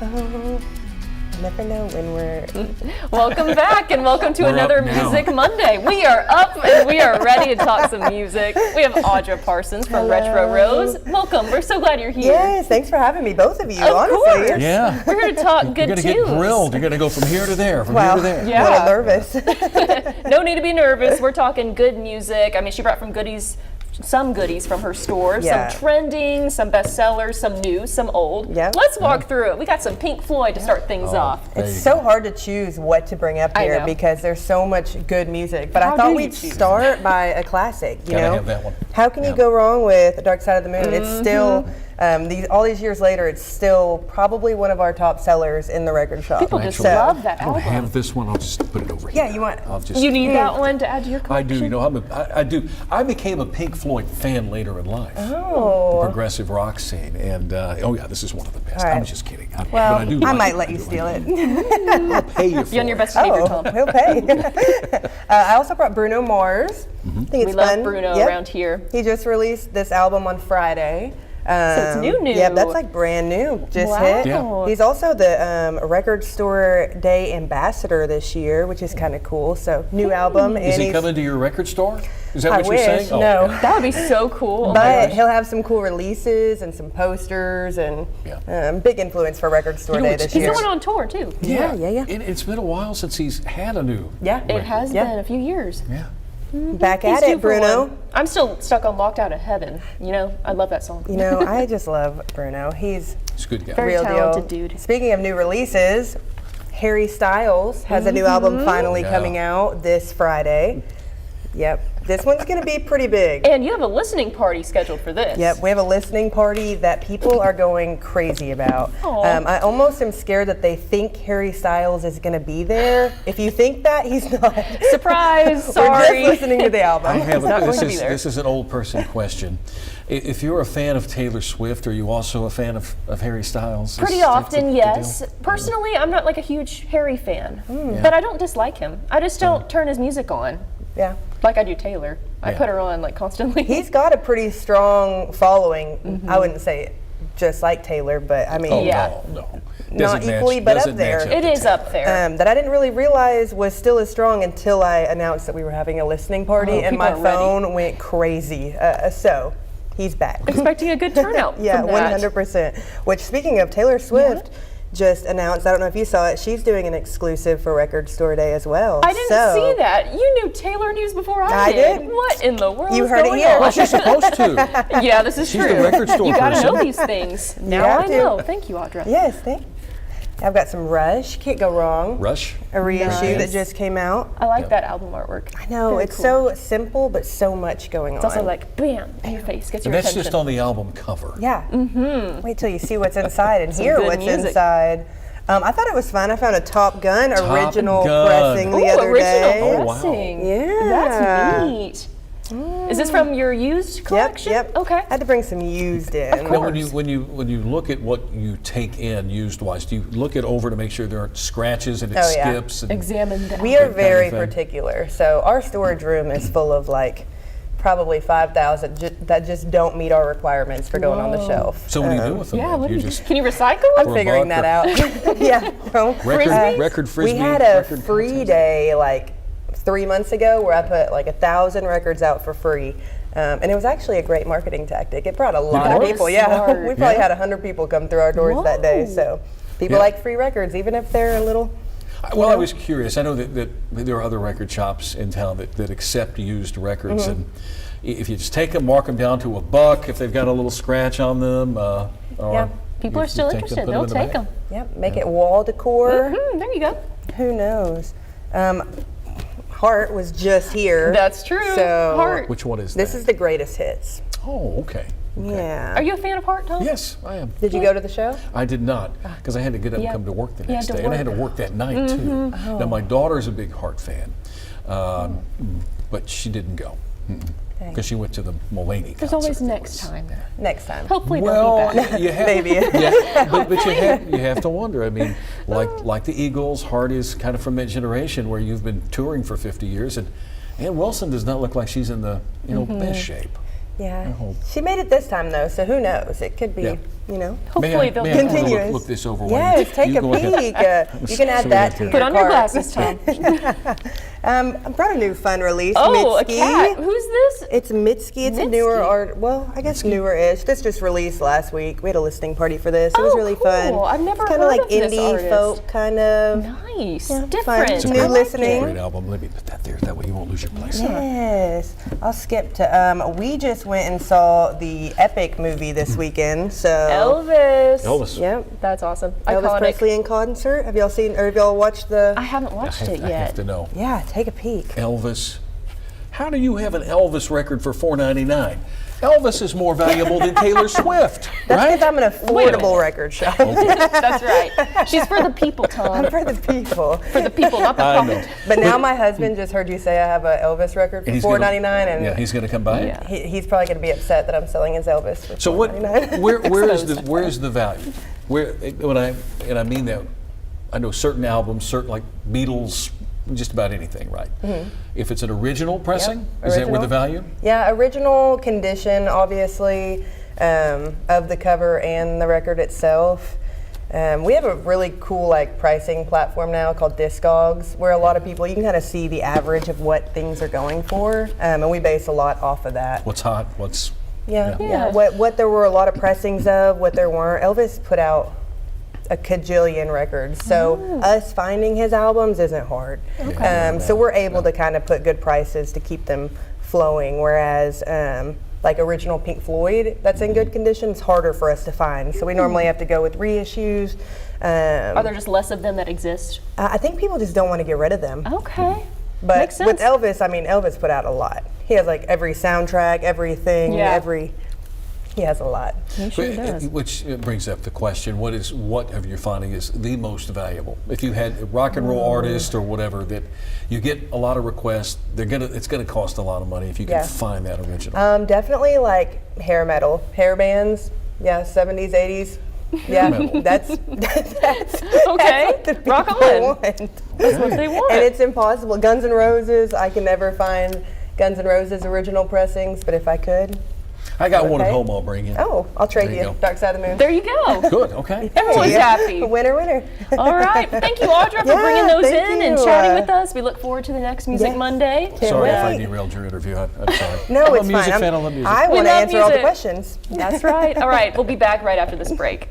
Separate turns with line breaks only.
Oh, I never know when we're...
Welcome back and welcome to another Music Monday. We are up and we are ready to talk some music. We have Audra Parsons from Retro Rose. Welcome. We're so glad you're here.
Yes, thanks for having me, both of you,
Of
honestly.
course.
Yeah.
We're here to talk good tunes.
You're going to get grilled. You're going to go from here to there, from here to there.
Yeah.
A little nervous.
No need to be nervous. We're talking good music. I mean, she brought some goodies from her store,
Yeah.
some trending, some bestsellers, some new, some old.
Yeah.
Let's walk through it. We got some Pink Floyd to start things off.
There
It's
you
so
go.
hard to choose what to bring up
I
here
know.
because there's so much good music. But
How
I thought
do you
we'd
choose?
start by a classic, you
Gotta
know?
have that one.
How can you
Yeah.
go wrong with Dark Side of the Moon? It's still, all these years later, it's still probably one of our top sellers in the record shop.
People just
Actually,
love that
I don't
album.
have this one. I'll just put it over here.
Yeah, you want...
I'll just,
You need that one to add to your
I
collection?
do. You know, I do. I became a Pink Floyd fan later in life. The
Oh,
progressive rock scene, and this is one of the best.
All right.
I'm just kidding.
well,
but I do.
I
like
might
it.
let
I
you
do
steal
like
it.
I'll pay you for
Be on your
it.
best behavior,
Oh,
Tom.
he'll pay. I also brought Bruno Mars. I think
We
it's
love
fun.
Bruno
Yep.
around here.
He just released this album on Friday.
it's new.
Yeah, that's like brand new. Just
Wow.
hit.
Yeah.
He's also the Record Store Day ambassador this year, which is kind of cool. So new album,
Is
and
he
he's.
coming to your record store? Is that
I
what you're
wish.
saying? Oh,
No.
okay.
That would be so cool. Oh my
But
gosh.
he'll have some cool releases and some posters and
Yeah.
big influence for Record Store
You know,
Day
it's-
this
He's
year.
going on tour too.
Yeah.
It's been a while since he's had a new.
Yeah,
It has
Yeah.
been a few years.
Yeah.
back
He's
at
due
it,
for
Bruno.
one. I'm still stuck on Locked Out of Heaven. You know, I love that song.
You know, I just love Bruno. He's
He's a good guy.
Very
real
talented
deal.
dude.
Speaking of new releases, Harry Styles has a new album finally
Yeah.
coming out this Friday. Yep, this one's going to be pretty big.
And you have a listening party scheduled for this.
Yep, we have a listening party that people are going crazy about.
Aw.
I almost am scared that they think Harry Styles is going to be there. If you think that, he's not.
Surprise!
We're
Sorry.
just listening to the album.
I have
not
a,
going to be there.
this is an old person question. If you're a fan of Taylor Swift, are you also a fan of Harry Styles?
Pretty
Is that
often,
the
yes.
deal?
Personally, I'm not like a huge Harry fan,
Hmm.
but I don't dislike him. I just don't turn his music on
Yeah.
like I do Taylor. I
Yeah.
put her on like constantly.
He's got a pretty strong following. I wouldn't say just like Taylor, but I mean,
Oh,
Yeah.
no.
Not
Doesn't
equally,
match,
but
doesn't
up there.
match
It
to
is
Taylor.
up there.
that I didn't really realize was still as strong until I announced that we were having a listening party,
Oh,
and
people
my
are ready.
phone went crazy. So he's back.
Expecting a good turnout.
Yeah,
from that.
100%. Which, speaking of Taylor Swift, just announced, I don't know if you saw it, she's doing an exclusive for Record Store Day as well.
I didn't
So,
see that. You knew Taylor news before I
I
did.
did.
What in the world?
You
is
heard it
going
here.
on?
Well, she's supposed to.
Yeah, this is
She's
true.
the record store
You gotta
person.
know these things. Now
have
I
to.
know. Thank you, Audra.
Yes, I've got some Rush, can't go wrong.
Rush.
A reissue
Nice.
that just came out.
I like
Yep.
that album artwork.
I know,
Very
it's
cool.
so simple, but so much going on.
It's also like bam in your face, gets
And
your
that's
attention.
just on the album cover.
Yeah. Wait till you see what's inside and hear
good
what's
music.
inside. I thought it was fun. I found a Top Gun original
Gun.
pressing the
Ooh,
other
original
day.
Oh, wow.
pressing.
Yeah.
That's neat. Is this from your used collection?
Yep.
Okay.
I had to bring some used in.
Of
Now,
course.
when you look at what you take in used-wise, do you look it over to make sure there aren't scratches and it
Oh, yeah.
skips? And
Examine that.
We are
That kind of
very
thing.
particular. So our storage room is full of like probably 5,000 that just don't meet our requirements for going on the
Whoa.
shelf.
So what do you do with them?
Yeah,
then?
what do you
just
can you recycle
I'm
them?
For a
figuring
buck
that
or-
out. Yeah. no.
record frisbee.
We had a
record
free
contest?
day like 3 months ago where I put like 1,000 records out for free. And it was actually a great marketing tactic. It brought a lot of
work?
people. Yeah,
Smart.
we probably
Yeah.
had 100 people come through our doors that day.
Whoa.
So people
Yeah.
like free records, even if they're a little.
Well, I was curious. I know that there are other record shops in town that accept used records, and if you just take them, mark them down to $1 if they've got a little scratch on them. Or
Yeah.
People
you-
are still
you take
interested.
them, put
They'll
in the
take
bag.
them.
Yep, make it wall decor.
There you go.
Who knows? Heart was just here.
That's true.
So
Heart.
Which one is
this
that?
is the greatest hits.
Oh, okay.
Yeah.
Are you a fan of Heart, Tom?
Yes, I am.
Did you go to the show?
I did not, because I had to get up
Yeah.
and come to work the
You had
next
to
day, and I had to
work.
work that night too. Now my daughter's a big Heart fan, but she didn't go
Dang.
because she went to the Mulaney
There's
concert.
always
It
next
was-
time.
Next time.
Hopefully
Well,
they'll be back.
you have,
Maybe.
yeah, but you have to wonder. I mean, like the Eagles, Heart is kind of from that generation where you've been touring for 50 years, and Ann Wilson does not look like she's in the best shape.
Yeah.
hope.
She made it this time though, so who knows? It could be
Yeah.
you know.
Hopefully they'll
may I
Continuous.
look this over?
Yes, take a
go ahead.
peek. You can add
So
that
we
to
have
your
Put on your
cart.
glasses, Tom.
I brought a new fun release.
Oh, a
Mitski.
cat. Who's this?
It's Mitski. It's a newer art. Well, I guess newer-ish. This just released last week. We had a listening party for this. It was really fun.
Cool. I've never
It's kind of
heard
like
of this
indie
artist.
folk, kind of.
Nice.
fun.
Different.
It's
I
new
like
listening.
it.
Great album. Let me put that there. That way you won't lose your place.
Yes. I'll skip to. We just went and saw the Epic movie this weekend. So.
Elvis.
Elvis.
Yep.
That's awesome.
Elvis
Iconic.
Presley in concert. Have y'all seen, or have y'all watched the?
I haven't watched it
I have
yet.
to know.
Yeah, take a peek.
Elvis. How do you have an Elvis record for $4.99? Elvis is more valuable than Taylor Swift,
That's
right?
because I'm an
Wait a
affordable
minute.
record shop.
That's right. She's for the people, Tom.
I'm for the people.
For the people, not the
I know.
profit.
But now my husband just heard you say I have an Elvis record for
And he's gonna-
$4.99, and
Yeah, he's going to come by.
Yeah.
he's probably going to be upset that I'm selling his Elvis for
So what?
$4.99.
Where's the value? I mean that, I know certain albums, certain like Beatles, just about anything, right? If it's an original pressing, is that where the
original.
value?
Yeah, original condition, obviously, of the cover and the record itself. We have a really cool like pricing platform now called Discogs, where a lot of people, you can kind of see the average of what things are going for, and we base a lot off of that.
What's hot? What's
Yeah.
What there were a lot of pressings of, what there weren't. Elvis put out a cajillion records, so us finding his albums isn't hard. So we're able to kind of put good prices to keep them flowing, whereas like original Pink Floyd that's in good condition is harder for us to find. So we normally have to go with reissues.
Are there just less of them that exist?
I think people just don't want to get rid of them.
Okay.
But
Makes sense.
with Elvis, I mean, Elvis put out a lot. He has like every soundtrack, everything,
Yeah.
he has a lot.
He sure does.
Which brings up the question: what have you finding is the most valuable? If you had a rock and roll artist or whatever that you get a lot of requests, it's gonna cost a lot of money if you can
Yeah.
find that original.
Definitely like hair metal, hair bands. Yeah, 70s, 80s. Yeah,
Metal.
that's
Okay,
what the
rock
people
on.
want.
That's what they want.
And it's impossible. Guns N' Roses, I can never find Guns N' Roses original pressings, but if I could,
I got one at
okay.
home. I'll bring you.
oh, I'll trade
There
you.
you go.
Dark Side of the Moon.
There you go.
Good. Okay.
Everyone's
Yeah.
happy.
Winner, winner.
All right. Thank you, Audra, for
Yeah,
bringing those
thank
in and
you.
chatting with us. We look forward to the next Music
Yes.
Monday.
Can't
Sorry if I
wait.
derailed your interview. I'm sorry.
No,
I'm
it's
a music
fine.
fan. I love music.
I
We
want to
love
answer all the
music.
questions.
That's right. All right. We'll be back right after this break.